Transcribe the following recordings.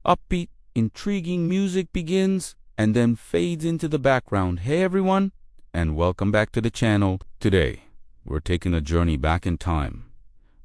Upbeat, intriguing music begins and then fades into the background. Hey everyone, and welcome back to the channel. Today, we're taking a journey back in time,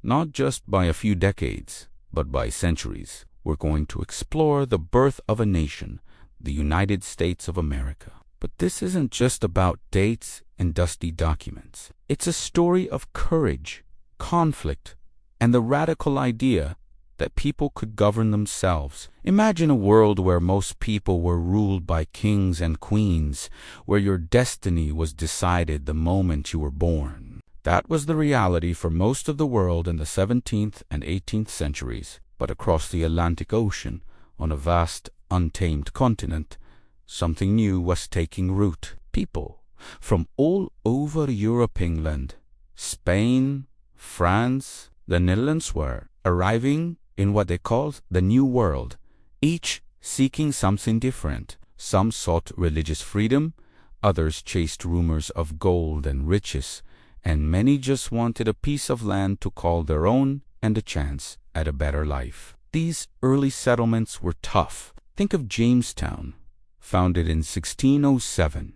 not just by a few decades, but by centuries. We're going to explore the birth of a nation, the United States of America. But this isn't just about dates and dusty documents. It's a story of courage, conflict, and the radical idea that people could govern themselves. Imagine a world where most people were ruled by kings and queens, where your destiny was decided the moment you were born. That was the reality for most of the world in the 17th and 18th centuries. But across the Atlantic Ocean, on a vast, untamed continent, something new was taking root. People from all over Europe, England, Spain, France, the Netherlands were arriving in what they called the New World, each seeking something different. Some sought religious freedom, others chased rumors of gold and riches, and many just wanted a piece of land to call their own and a chance at a better life. These early settlements were tough. Think of Jamestown, founded in 1607.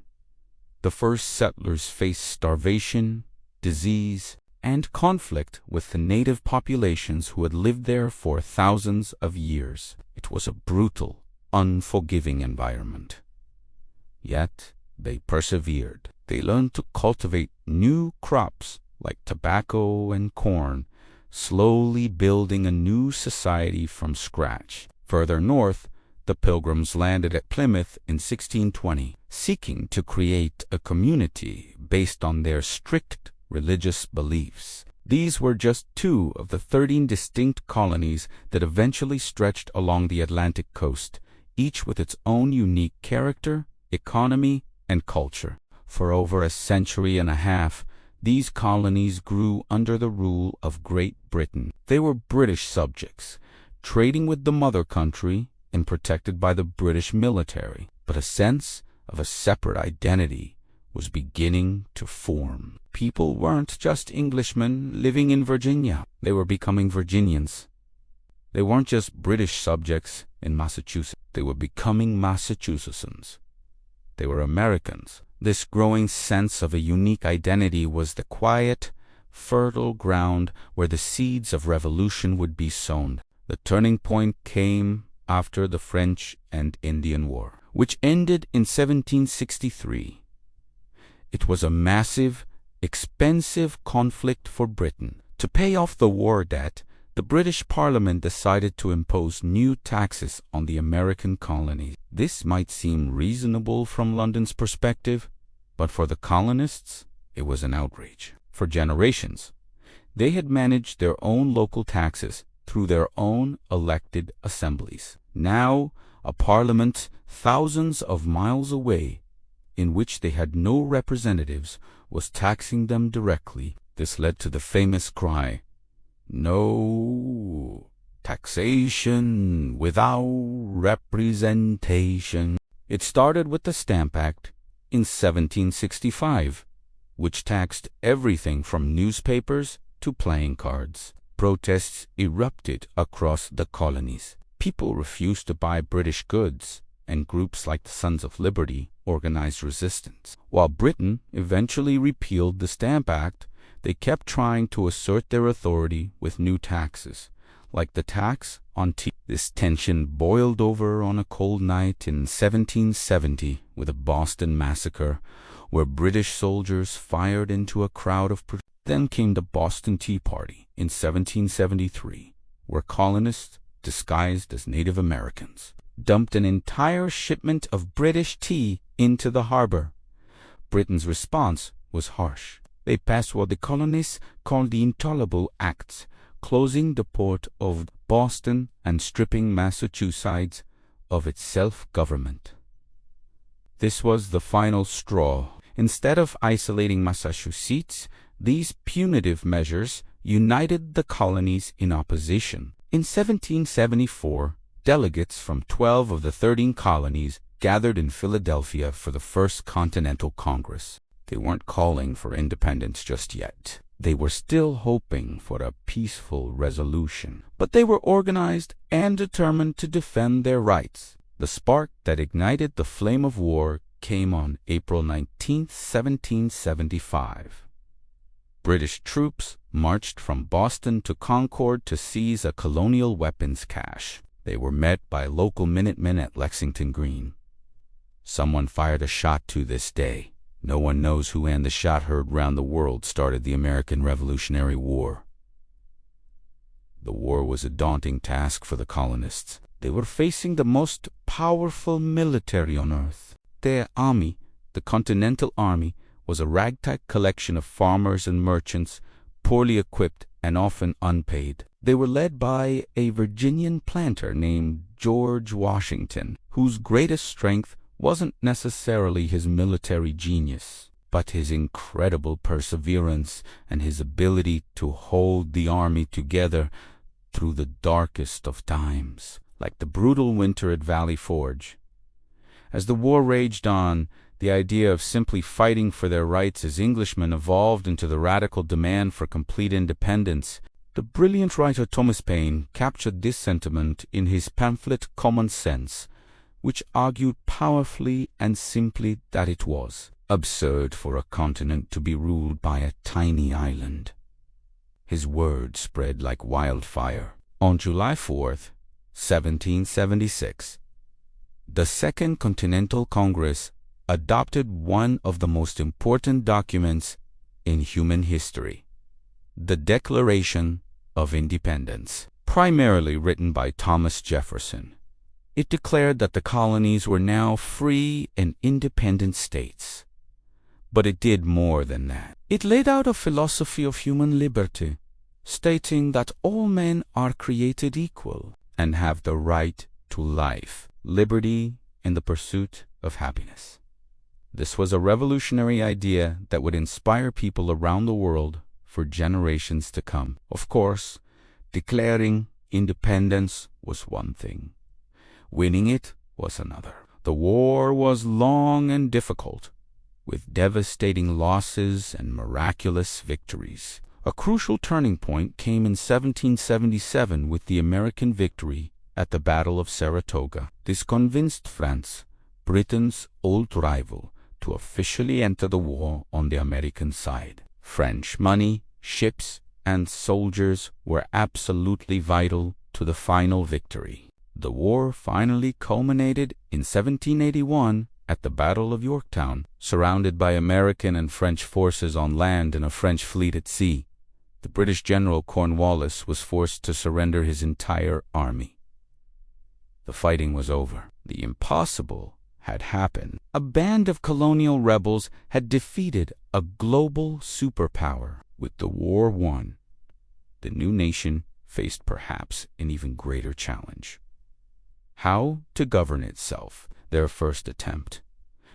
The first settlers faced starvation, disease, and conflict with the native populations who had lived there for thousands of years. It was a brutal, unforgiving environment. Yet, they persevered. They learned to cultivate new crops like tobacco and corn, slowly building a new society from scratch. Further north, the Pilgrims landed at Plymouth in 1620, seeking to create a community based on their strict religious beliefs. These were just two of the 13 distinct colonies that eventually stretched along the Atlantic coast, each with its own unique character, economy, and culture. For over a century and a half, these colonies grew under the rule of Great Britain. They were British subjects, trading with the mother country and protected by the British military. But a sense of a separate identity was beginning to form. People weren't just Englishmen living in Virginia. They were becoming Virginians. They weren't just British subjects in Massachusetts. They were becoming Massachusettsans. They were Americans. This growing sense of a unique identity was the quiet, fertile ground where the seeds of revolution would be sown. The turning point came after the French and Indian War, which ended in 1763. It was a massive, expensive conflict for Britain. To pay off the war debt, the British Parliament decided to impose new taxes on the American colonies. This might seem reasonable from London's perspective, but for the colonists, it was an outrage. For generations, they had managed their own local taxes through their own elected assemblies. Now, a parliament thousands of miles away, in which they had no representatives, was taxing them directly. This led to the famous cry, "No taxation without representation." It started with the Stamp Act in 1765, which taxed everything from newspapers to playing cards. Protests erupted across the colonies. People refused to buy British goods, and groups like the Sons of Liberty organized resistance. While Britain eventually repealed the Stamp Act, they kept trying to assert their authority with new taxes, like the tax on tea. This tension boiled over on a cold night in 1770 with a Boston massacre, where British soldiers fired into a crowd of protesters. Then came the Boston Tea Party in 1773, where colonists, disguised as Native Americans, dumped an entire shipment of British tea into the harbor. Britain's response was harsh. They passed what the colonists called the Intolerable Acts, closing the port of Boston and stripping Massachusetts of its self-government. This was the final straw. Instead of isolating Massachusetts, these punitive measures united the colonies in opposition. In 1774, delegates from 12 of the 13 colonies gathered in Philadelphia for the First Continental Congress. They weren't calling for independence just yet. They were still hoping for a peaceful resolution, but they were organized and determined to defend their rights. The spark that ignited the flame of war came on April 19, 1775. British troops marched from Boston to Concord to seize a colonial weapons cache. They were met by local Minutemen at Lexington Green. Someone fired a shot to this day. No one knows who, and the shot heard round the world started the American Revolutionary War. The war was a daunting task for the colonists. They were facing the most powerful military on earth. Their army, the Continental Army, was a ragtag collection of farmers and merchants, poorly equipped and often unpaid. They were led by a Virginian planter named George Washington, whose greatest strength wasn't necessarily his military genius, but his incredible perseverance and his ability to hold the army together through the darkest of times, like the brutal winter at Valley Forge. As the war raged on, the idea of simply fighting for their rights as Englishmen evolved into the radical demand for complete independence. The brilliant writer Thomas Paine captured this sentiment in his pamphlet Common Sense, which argued powerfully and simply that it was absurd for a continent to be ruled by a tiny island. His words spread like wildfire. On July 4th, 1776, the Second Continental Congress adopted one of the most important documents in human history, the Declaration of Independence, primarily written by Thomas Jefferson. It declared that the colonies were now free and independent states. But it did more than that. It laid out a philosophy of human liberty, stating that all men are created equal and have the right to life, liberty, and the pursuit of happiness. This was a revolutionary idea that would inspire people around the world for generations to come. Of course, declaring independence was one thing. Winning it was another. The war was long and difficult, with devastating losses and miraculous victories. A crucial turning point came in 1777 with the American victory at the Battle of Saratoga. This convinced France, Britain's old rival, to officially enter the war on the American side. French money, ships, and soldiers were absolutely vital to the final victory. The war finally culminated in 1781 at the Battle of Yorktown. Surrounded by American and French forces on land and a French fleet at sea, the British general Cornwallis was forced to surrender his entire army. The fighting was over. The impossible had happened. A band of colonial rebels had defeated a global superpower. With the war won, the new nation faced perhaps an even greater challenge. How to govern itself. Their first attempt.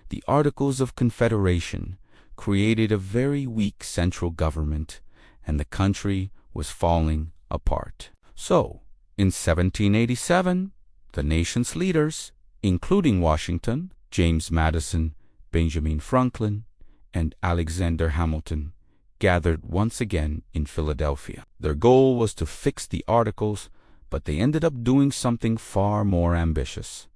The Articles of Confederation created a very weak central government, and the country was falling apart. So, in 1787, the nation's leaders, including Washington, James Madison, Benjamin Franklin, and Alexander Hamilton, gathered once again in Philadelphia. Their goal was to fix the Articles, but they ended up doing something far more ambitious.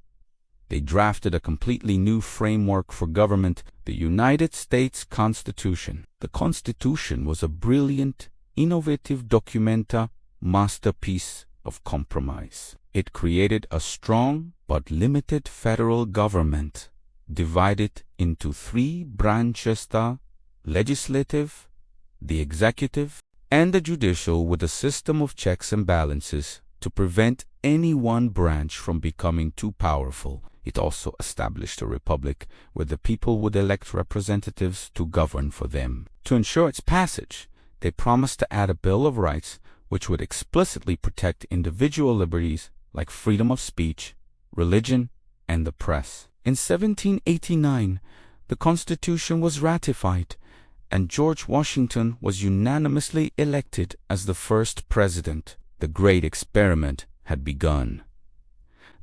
They drafted a completely new framework for government, the United States Constitution. The Constitution was a brilliant, innovative documenta masterpiece of compromise. It created a strong but limited federal government, divided into three branches: the legislative, the executive, and the judicial, with a system of checks and balances to prevent any one branch from becoming too powerful. It also established a republic where the people would elect representatives to govern for them. To ensure its passage, they promised to add a Bill of Rights which would explicitly protect individual liberties like freedom of speech, religion, and the press. In 1789, the Constitution was ratified, and George Washington was unanimously elected as the first president. The great experiment had begun.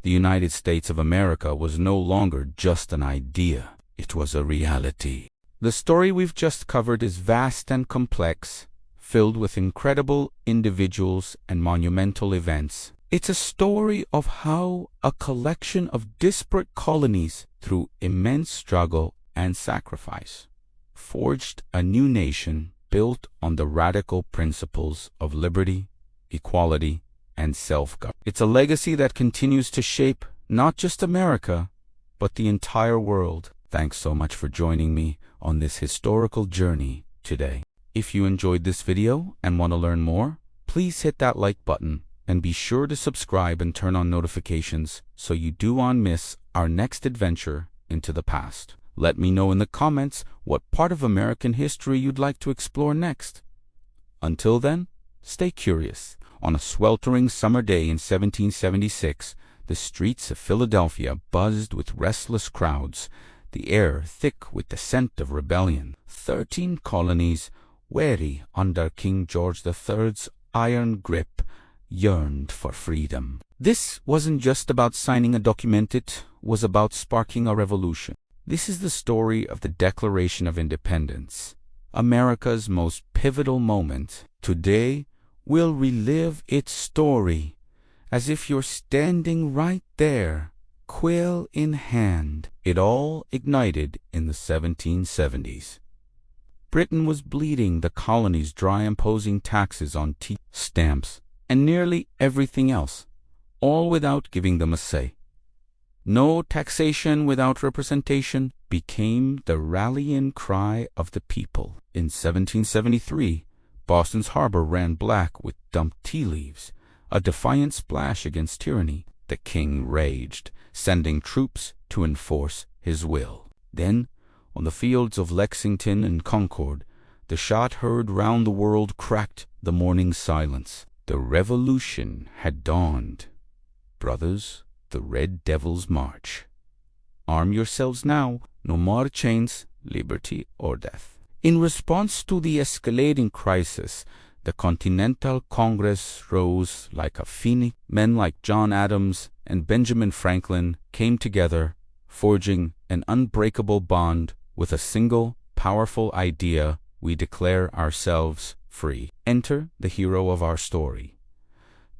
The United States of America was no longer just an idea. It was a reality. The story we've just covered is vast and complex, filled with incredible individuals and monumental events. It's a story of how a collection of disparate colonies, through immense struggle and sacrifice, forged a new nation built on the radical principles of liberty, equality, and self-government. It's a legacy that continues to shape not just America, but the entire world. Thanks so much for joining me on this historical journey today. If you enjoyed this video and want to learn more, please hit that like button and be sure to subscribe and turn on notifications so you do not miss our next adventure into the past. Let me know in the comments what part of American history you'd like to explore next. Until then, stay curious. On a sweltering summer day in 1776, the streets of Philadelphia buzzed with restless crowds, the air thick with the scent of rebellion. 13 colonies, weary under King George III's iron grip, yearned for freedom. This wasn't just about signing a document, it was about sparking a revolution. This is the story of the Declaration of Independence, America's most pivotal moment. Today, we'll relive its story as if you're standing right there, quill in hand. It all ignited in the 1770s. Britain was bleeding the colonies dry, imposing taxes on tea, stamps, and nearly everything else, all without giving them a say. No taxation without representation became the rallying cry of the people. In 1773, Boston's harbor ran black with dumped tea leaves, a defiant splash against tyranny. The king raged, sending troops to enforce his will. Then, on the fields of Lexington and Concord, the shot heard round the world cracked the morning silence. The revolution had dawned. Brothers, the Red Devils march. Arm yourselves now, no more chains, liberty or death. In response to the escalating crisis, the Continental Congress rose like a phoenix. Men like John Adams and Benjamin Franklin came together, forging an unbreakable bond with a single, powerful idea: we declare ourselves free. Enter the hero of our story,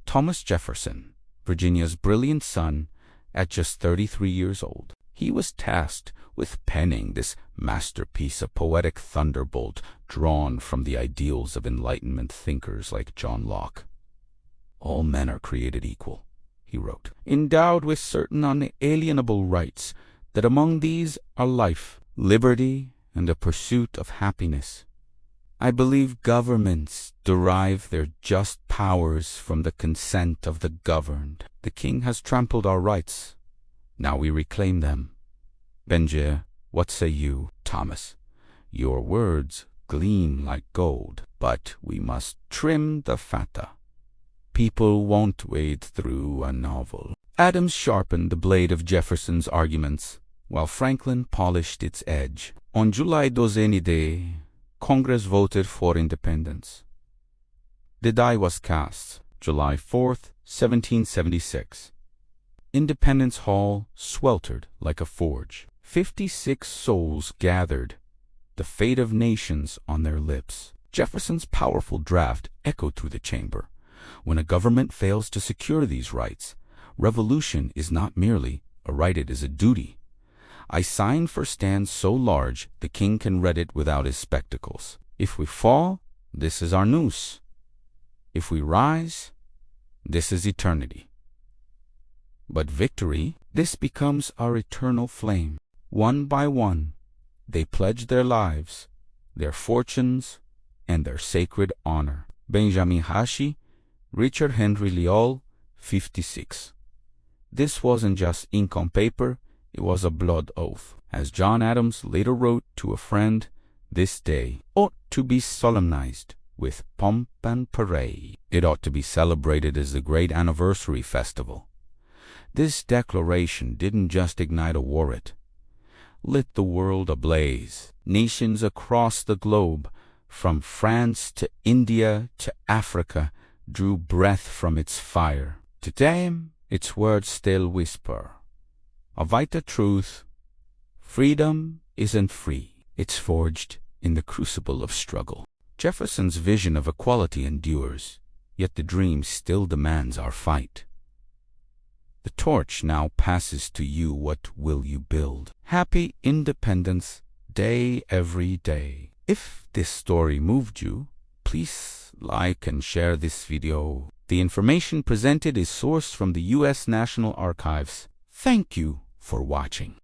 Thomas Jefferson, Virginia's brilliant son. At just 33 years old, he was tasked with penning this masterpiece, a poetic thunderbolt drawn from the ideals of Enlightenment thinkers like John Locke. "All men are created equal," he wrote, "endowed with certain unalienable rights, that among these are life, liberty, and the pursuit of happiness. I believe governments derive their just powers from the consent of the governed. The king has trampled our rights. Now we reclaim them. Benje, what say you, Thomas? Your words gleam like gold, but we must trim the fata. People won't wade through a novel." Adams sharpened the blade of Jefferson's arguments, while Franklin polished its edge. On July 12, Congress voted for independence. The die was cast, July 4th, 1776. Independence Hall sweltered like a forge. 56 souls gathered, the fate of nations on their lips. Jefferson's powerful draft echoed through the chamber. When a government fails to secure these rights, revolution is not merely a right, it is a duty. "I sign for" stands so large the king can read it without his spectacles. If we fall, this is our noose. If we rise, this is eternity. But victory, this becomes our eternal flame. One by one, they pledge their lives, their fortunes, and their sacred honor. Benjamin Hashi, Richard Henry Leol, 56. This wasn't just ink on paper, it was a blood oath. As John Adams later wrote to a friend, this day ought to be solemnized with pomp and parade. It ought to be celebrated as the great anniversary festival. This declaration didn't just ignite a war, it lit the world ablaze. Nations across the globe, from France to India to Africa, drew breath from its fire. Today, its words still whisper a vital truth: freedom isn't free. It's forged in the crucible of struggle. Jefferson's vision of equality endures, yet the dream still demands our fight. The torch now passes to you. What will you build? Happy Independence Day every day. If this story moved you, please like and share this video. The information presented is sourced from the U.S. National Archives. Thank you for watching.